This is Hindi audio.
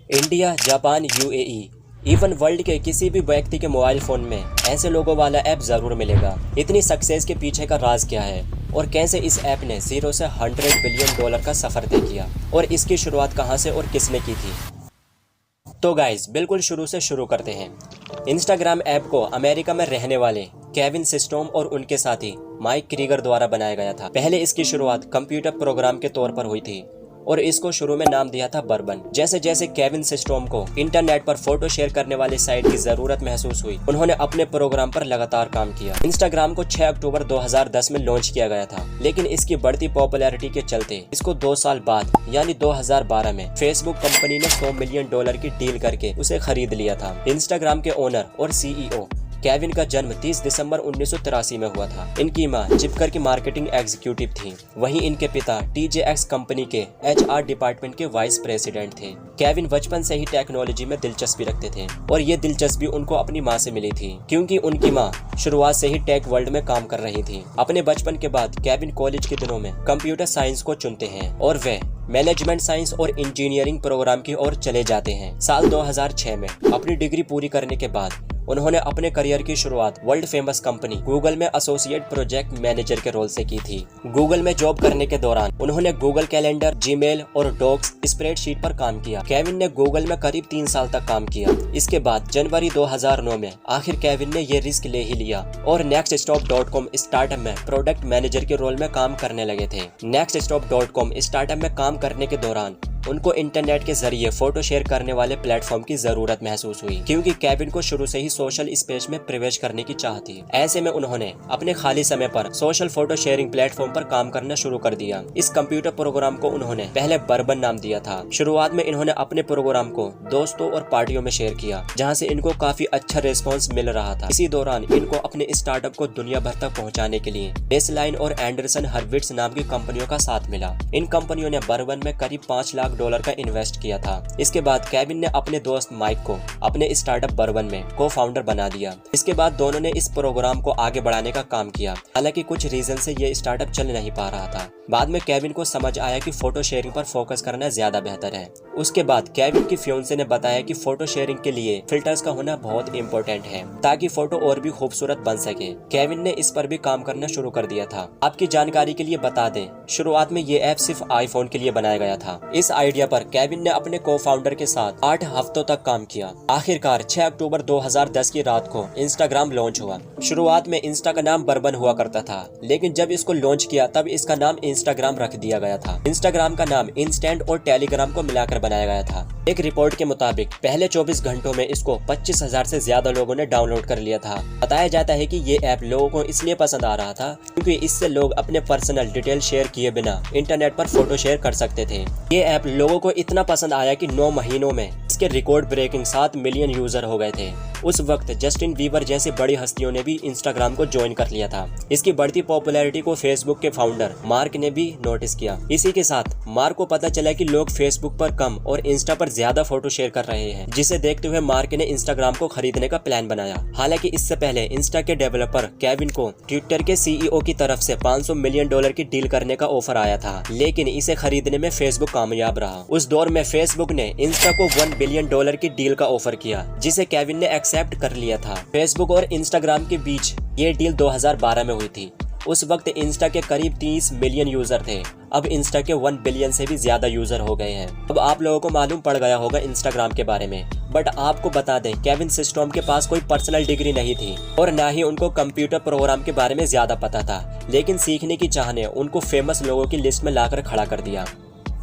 India, Japan, UAE, even world के किसी भी व्यक्ति के मोबाइल फ़ोन में ऐसे लोगों वाला ऐप ज़रूर मिलेगा। इतनी सक्सेस के पीछे का राज क्या है और कैसे इस ऐप ने 0 से 100 बिलियन डॉलर का सफ़र तय किया और इसकी शुरुआत कहाँ से और किसने की थी। तो गाइस, बिल्कुल शुरू से शुरू करते हैं। इंस्टाग्राम ऐप को अमेरिका में रहने वाले केविन सिस्टोम और उनके साथी माइक क्रीगर द्वारा बनाया गया था। पहले इसकी शुरुआत कंप्यूटर प्रोग्राम के तौर पर हुई थी और इसको शुरू में नाम दिया था बर्बन। जैसे जैसे केविन सिस्टोम को इंटरनेट पर फोटो शेयर करने वाले साइट की जरूरत महसूस हुई, उन्होंने अपने प्रोग्राम पर लगातार काम किया। इंस्टाग्राम को 6 अक्टूबर 2010 में लॉन्च किया गया था, लेकिन इसकी बढ़ती पॉपुलैरिटी के चलते इसको 2 साल बाद यानी 2012 में फेसबुक कंपनी ने $100 मिलियन की डील करके उसे खरीद लिया था। इंस्टाग्राम के ओनर और सीईओ केविन का जन्म 30 दिसंबर 1983 में हुआ था। इनकी मां जिपकर की मार्केटिंग एग्जीक्यूटिव थी, वहीं इनके पिता TJX कंपनी के HR डिपार्टमेंट के वाइस प्रेसिडेंट थे। केविन बचपन से ही टेक्नोलॉजी में दिलचस्पी रखते थे और ये दिलचस्पी उनको अपनी मां से मिली थी, क्योंकि उनकी मां शुरुआत से ही टेक वर्ल्ड में काम कर रही थी। अपने बचपन के बाद केविन कॉलेज के दिनों में कंप्यूटर साइंस को चुनते हैं और वे मैनेजमेंट साइंस और इंजीनियरिंग प्रोग्राम की ओर चले जाते हैं। साल 2006 में अपनी डिग्री पूरी करने के बाद उन्होंने अपने करियर की शुरुआत वर्ल्ड फेमस कंपनी गूगल में एसोसिएट प्रोजेक्ट मैनेजर के रोल से की थी। गूगल में जॉब करने के दौरान उन्होंने गूगल कैलेंडर, जीमेल और डॉक्स स्प्रेडशीट पर काम किया। केविन ने गूगल में करीब 3 साल तक काम किया। इसके बाद जनवरी 2009 में आखिर केविन ने ये रिस्क ले ही लिया और nextstop.com स्टार्टअप में प्रोडक्ट मैनेजर के रोल में काम करने लगे थे। nextstop.com स्टार्टअप में काम करने के दौरान उनको इंटरनेट के जरिए फोटो शेयर करने वाले प्लेटफॉर्म की जरूरत महसूस हुई, क्योंकि केविन को शुरू से ही सोशल स्पेस में प्रवेश करने की चाह थी। ऐसे में उन्होंने अपने खाली समय पर सोशल फोटो शेयरिंग प्लेटफॉर्म पर काम करना शुरू कर दिया। इस कंप्यूटर प्रोग्राम को उन्होंने पहले बर्बन नाम दिया था। शुरुआत में इन्होंने अपने प्रोग्राम को दोस्तों और पार्टियों में शेयर किया, जहाँ से इनको काफी अच्छा रिस्पॉन्स मिल रहा था। इसी दौरान इनको अपने स्टार्टअप को दुनिया भर तक पहुँचाने के लिए बेसलाइन और एंडरसन हर्विट्स नाम की कंपनियों का साथ मिला। इन कंपनियों ने बर्बन में करीब $5 लाख का इन्वेस्ट किया था। इसके बाद केविन ने अपने दोस्त माइक को अपने स्टार्टअप बर्बन में को फाउंडर बना दिया। इसके बाद दोनों ने इस प्रोग्राम को आगे बढ़ाने का काम किया। हालांकि कुछ रीजन से ये स्टार्टअप चल नहीं पा रहा था। बाद में केविन को समझ आया कि फोटो शेयरिंग पर फोकस करना ज्यादा बेहतर है। उसके बाद केविन की फियोंसे ने बताया कि फोटो शेयरिंग के लिए फिल्टर्स का होना बहुत इंपॉर्टेंट है, ताकि फोटो और भी खूबसूरत बन सके। केविन ने इस पर भी काम करना शुरू कर दिया था। आपकी जानकारी के लिए बता दें, शुरुआत में ये ऐप सिर्फ आईफोन के लिए बनाया गया था। इस आइडिया पर केविन ने अपने को फाउंडर के साथ 8 हफ्तों तक काम किया। आखिरकार 6 अक्टूबर 2010 की रात को इंस्टाग्राम लॉन्च हुआ। शुरुआत में इंस्टा का नाम बर्बन हुआ करता था, लेकिन जब इसको लॉन्च किया तब इसका नाम इंस्टाग्राम रख दिया गया था। इंस्टाग्राम का नाम इंस्टेंट और टेलीग्राम को मिलाकर बनाया गया था। एक रिपोर्ट के मुताबिक पहले 24 घंटों में इसको 25,000 से ज्यादा लोगों ने डाउनलोड कर लिया था। बताया जाता है कि ये ऐप लोगों को इसलिए पसंद आ रहा था क्योंकि इससे लोग अपने पर्सनल डिटेल शेयर किए बिना इंटरनेट पर फोटो शेयर कर सकते थे। ये ऐप लोगों को इतना पसंद आया कि 9 महीनों में इसके रिकॉर्ड ब्रेकिंग 7 मिलियन यूजर हो गए थे। उस वक्त जस्टिन बीबर जैसी बड़ी हस्तियों ने भी इंस्टाग्राम को ज्वाइन कर लिया था। इसकी बढ़ती पॉपुलैरिटी को फेसबुक के फाउंडर मार्क ने भी नोटिस किया। इसी के साथ मार्क को पता चला कि लोग फेसबुक पर कम और इंस्टा पर ज्यादा फोटो शेयर कर रहे हैं, जिसे देखते हुए मार्क ने इंस्टाग्राम को खरीदने का प्लान बनाया। हालांकि इससे पहले इंस्टा के डेवलपर केविन को ट्विटर के सीईओ की तरफ से $500 मिलियन की डील करने का ऑफर आया था, लेकिन इसे खरीदने में फेसबुक कामयाब रहा। उस दौर में फेसबुक ने इंस्टा को $1 बिलियन की डील का ऑफर किया, जिसे केविन ने एक्सेप्ट कर लिया था। फेसबुक और इंस्टाग्राम के बीच ये डील 2012 में हुई थी। उस वक्त इंस्टा के करीब 30 मिलियन यूजर थे। अब इंस्टा के 1 बिलियन से भी ज्यादा यूजर हो गए हैं। अब आप लोगों को मालूम पड़ गया होगा इंस्टाग्राम के बारे में, बट आपको बता दें, केविन सिस्टोम के पास कोई पर्सनल डिग्री नहीं थी और ना ही उनको कंप्यूटर प्रोग्राम के बारे में ज्यादा पता था, लेकिन सीखने की चाह ने उनको फेमस लोगों की लिस्ट में लाकर खड़ा कर दिया।